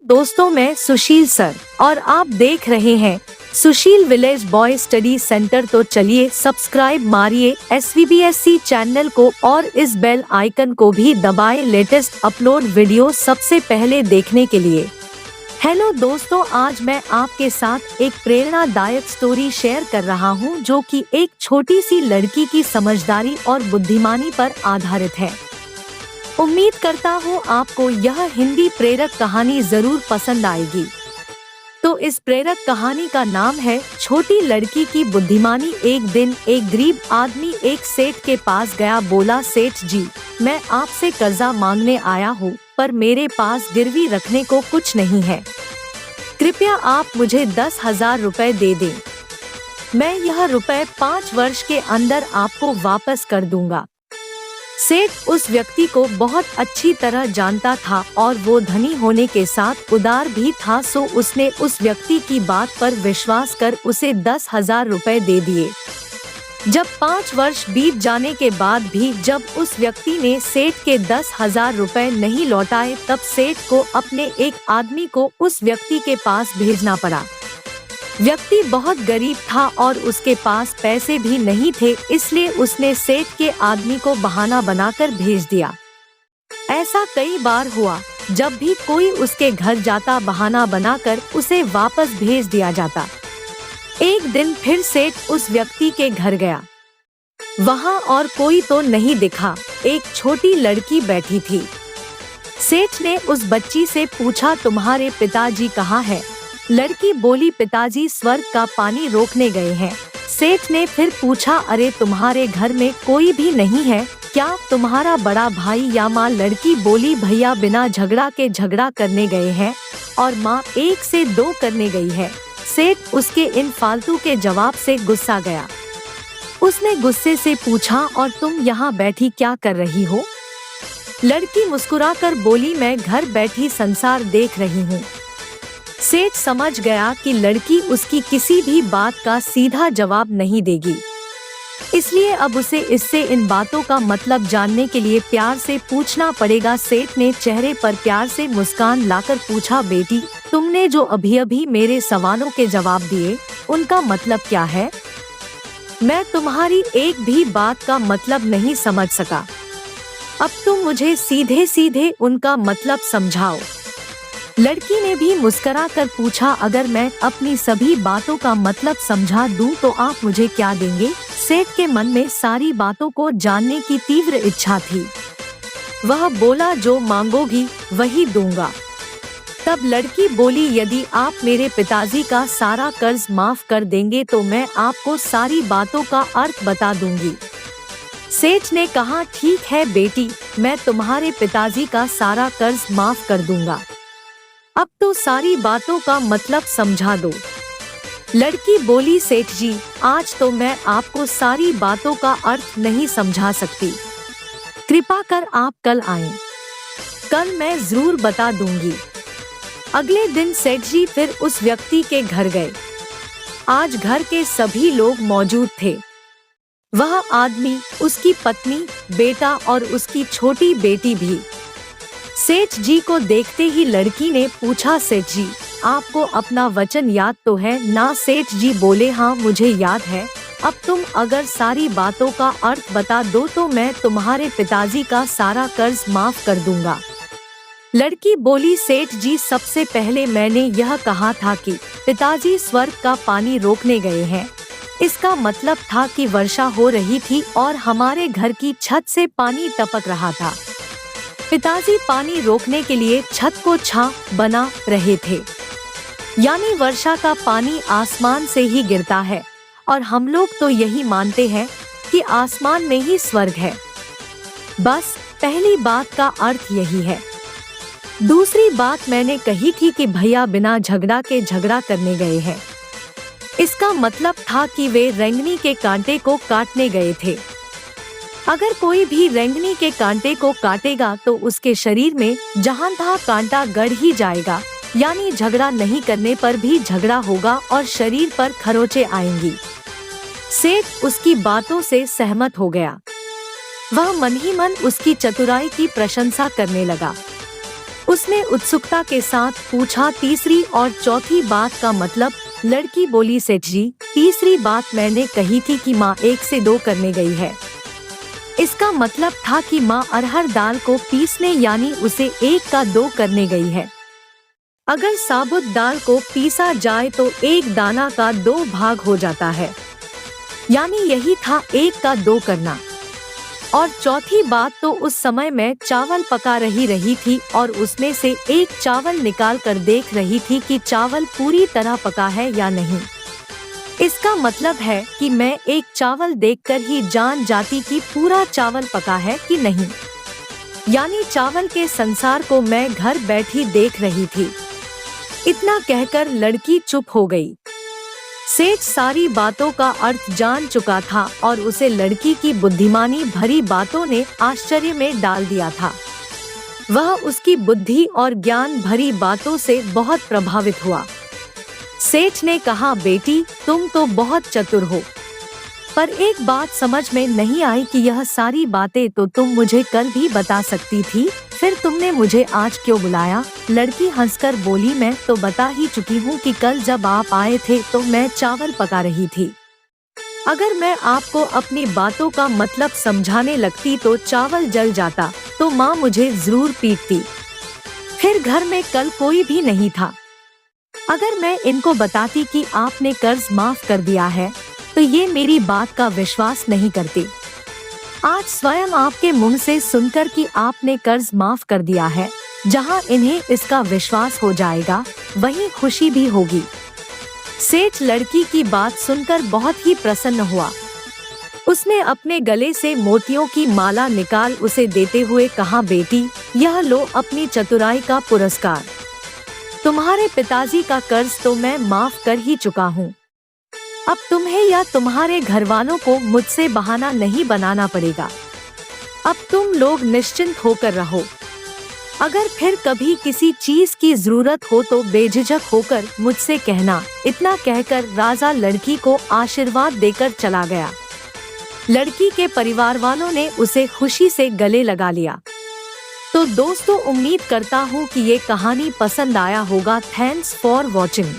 दोस्तों, मैं सुशील सर और आप देख रहे हैं सुशील विलेज बॉय स्टडी सेंटर। तो चलिए सब्सक्राइब मारिए SVBSC चैनल को और इस बेल आइकन को भी दबाएं लेटेस्ट अपलोड वीडियो सबसे पहले देखने के लिए। हेलो दोस्तों, आज मैं आपके साथ एक प्रेरणादायक स्टोरी शेयर कर रहा हूं, जो कि एक छोटी सी लड़की की समझदारी और बुद्धिमानी पर आधारित है। उम्मीद करता हूँ आपको यह हिंदी प्रेरक कहानी जरूर पसंद आएगी। तो इस प्रेरक कहानी का नाम है छोटी लड़की की बुद्धिमानी। एक दिन एक गरीब आदमी एक सेठ के पास गया। बोला, सेठ जी, मैं आपसे कर्जा मांगने आया हूँ, पर मेरे पास गिरवी रखने को कुछ नहीं है। कृपया आप मुझे 10,000 रुपए दे दें। मैं यह रुपए 5 वर्ष के अंदर आपको वापस कर दूंगा। सेठ उस व्यक्ति को बहुत अच्छी तरह जानता था और वो धनी होने के साथ उदार भी था, सो उसने उस व्यक्ति की बात पर विश्वास कर उसे 10,000 रुपए दे दिए। जब 5 वर्ष बीत जाने के बाद भी जब उस व्यक्ति ने सेठ के 10,000 रुपए नहीं लौटाए, तब सेठ को अपने एक आदमी को उस व्यक्ति के पास भेजना पड़ा। व्यक्ति बहुत गरीब था और उसके पास पैसे भी नहीं थे, इसलिए उसने सेठ के आदमी को बहाना बनाकर भेज दिया। ऐसा कई बार हुआ, जब भी कोई उसके घर जाता बहाना बनाकर उसे वापस भेज दिया जाता। एक दिन फिर सेठ उस व्यक्ति के घर गया। वहां और कोई तो नहीं दिखा, एक छोटी लड़की बैठी थी। सेठ ने उस बच्ची से पूछा, तुम्हारे पिताजी कहाँ हैं? लड़की बोली, पिताजी स्वर्ग का पानी रोकने गए हैं। सेठ ने फिर पूछा, अरे तुम्हारे घर में कोई भी नहीं है क्या? तुम्हारा बड़ा भाई या माँ? लड़की बोली, भैया बिना झगड़ा के झगड़ा करने गए हैं और माँ 1 से 2 करने गई है। सेठ उसके इन फालतू के जवाब से गुस्सा गया। उसने गुस्से से पूछा, और तुम यहाँ बैठी क्या कर रही हो? लड़की मुस्कुराकर बोली, मैं घर बैठी संसार देख रही हूँ। सेठ समझ गया कि लड़की उसकी किसी भी बात का सीधा जवाब नहीं देगी, इसलिए अब उसे इससे इन बातों का मतलब जानने के लिए प्यार से पूछना पड़ेगा। सेठ ने चेहरे पर प्यार से मुस्कान लाकर पूछा, बेटी, तुमने जो अभी मेरे सवालों के जवाब दिए, उनका मतलब क्या है? मैं तुम्हारी एक भी बात का मतलब नहीं समझ सका। अब तुम मुझे सीधे सीधे उनका मतलब समझाओ। लड़की ने भी मुस्कुराकर पूछा, अगर मैं अपनी सभी बातों का मतलब समझा दूं तो आप मुझे क्या देंगे? सेठ के मन में सारी बातों को जानने की तीव्र इच्छा थी। वह बोला, जो मांगोगी वही दूंगा। तब लड़की बोली, यदि आप मेरे पिताजी का सारा कर्ज माफ कर देंगे तो मैं आपको सारी बातों का अर्थ बता दूंगी। सेठ ने कहा, ठीक है बेटी, मैं तुम्हारे पिताजी का सारा कर्ज माफ कर दूंगा। अब तो सारी बातों का मतलब समझा दो। लड़की बोली, सेठ जी, आज तो मैं आपको सारी बातों का अर्थ नहीं समझा सकती। कृपा कर आप कल आएं। कल मैं जरूर बता दूंगी। अगले दिन सेठ जी फिर उस व्यक्ति के घर गए। आज घर के सभी लोग मौजूद थे। वह आदमी, उसकी पत्नी, बेटा और उसकी छोटी बेटी भी। सेठ जी को देखते ही लड़की ने पूछा, सेठ जी, आपको अपना वचन याद तो है ना? सेठ जी बोले, हाँ मुझे याद है। अब तुम अगर सारी बातों का अर्थ बता दो तो मैं तुम्हारे पिताजी का सारा कर्ज माफ कर दूंगा। लड़की बोली, सेठ जी, सबसे पहले मैंने यह कहा था कि पिताजी स्वर्ग का पानी रोकने गए हैं। इसका मतलब था कि वर्षा हो रही थी और हमारे घर की छत से पानी टपक रहा था। पिताजी पानी रोकने के लिए छत को छां बना रहे थे, यानी वर्षा का पानी आसमान से ही गिरता है और हम लोग तो यही मानते हैं कि आसमान में ही स्वर्ग है। बस पहली बात का अर्थ यही है। दूसरी बात मैंने कही थी कि भैया बिना झगड़ा के झगड़ा करने गए हैं। इसका मतलब था कि वे रेंगनी के कांटे को काटने गए थे। अगर कोई भी रेंगनी के कांटे को काटेगा तो उसके शरीर में जहां तहाँ कांटा गड़ ही जाएगा, यानी झगड़ा नहीं करने पर भी झगड़ा होगा और शरीर पर खरोंचे आएंगी। सेठ उसकी बातों से सहमत हो गया। वह मन ही मन उसकी चतुराई की प्रशंसा करने लगा। उसने उत्सुकता के साथ पूछा, तीसरी और चौथी बात का मतलब? लड़की बोली, सेठ जी, तीसरी बात मैंने कही थी कि माँ 1 से 2 करने गई है। इसका मतलब था कि माँ अरहर दाल को पीसने यानी उसे 1 का 2 करने गई है। अगर साबुत दाल को पीसा जाए तो 1 दाना का 2 भाग हो जाता है, यानी यही था 1 का 2 करना। और चौथी बात तो उस समय मैं चावल पका रही थी और उसमें से 1 चावल निकाल कर देख रही थी कि चावल पूरी तरह पका है या नहीं। इसका मतलब है कि मैं 1 चावल देखकर ही जान जाती कि पूरा चावल पका है कि नहीं, यानी चावल के संसार को मैं घर बैठी देख रही थी। इतना कहकर लड़की चुप हो गई। सेठ सारी बातों का अर्थ जान चुका था और उसे लड़की की बुद्धिमानी भरी बातों ने आश्चर्य में डाल दिया था। वह उसकी बुद्धि और ज्ञान भरी बातों से बहुत प्रभावित हुआ। सेठ ने कहा, बेटी तुम तो बहुत चतुर हो, पर एक बात समझ में नहीं आई कि यह सारी बातें तो तुम मुझे कल भी बता सकती थी, फिर तुमने मुझे आज क्यों बुलाया? लड़की हंसकर बोली, मैं तो बता ही चुकी हूँ कि कल जब आप आए थे तो मैं चावल पका रही थी। अगर मैं आपको अपनी बातों का मतलब समझाने लगती तो चावल जल जाता, तो माँ मुझे जरूर पीटती। फिर घर में कल कोई भी नहीं था। अगर मैं इनको बताती कि आपने कर्ज माफ कर दिया है तो ये मेरी बात का विश्वास नहीं करते। आज स्वयं आपके मुंह से सुनकर कि आपने कर्ज माफ कर दिया है, जहां इन्हें इसका विश्वास हो जाएगा वहीं खुशी भी होगी। सेठ लड़की की बात सुनकर बहुत ही प्रसन्न हुआ। उसने अपने गले से मोतियों की माला निकाल उसे देते हुए कहा, बेटी यह लो अपनी चतुराई का पुरस्कार। तुम्हारे पिताजी का कर्ज तो मैं माफ कर ही चुका हूँ। अब तुम्हें या तुम्हारे घर वालों को मुझसे बहाना नहीं बनाना पड़ेगा। अब तुम लोग निश्चिंत होकर रहो। अगर फिर कभी किसी चीज की जरूरत हो तो बेझिझक होकर मुझसे कहना। इतना कहकर राजा लड़की को आशीर्वाद देकर चला गया। लड़की के परिवार वालों ने उसे खुशी से गले लगा लिया। तो दोस्तों, उम्मीद करता हूँ कि ये कहानी पसंद आया होगा। Thanks for watching.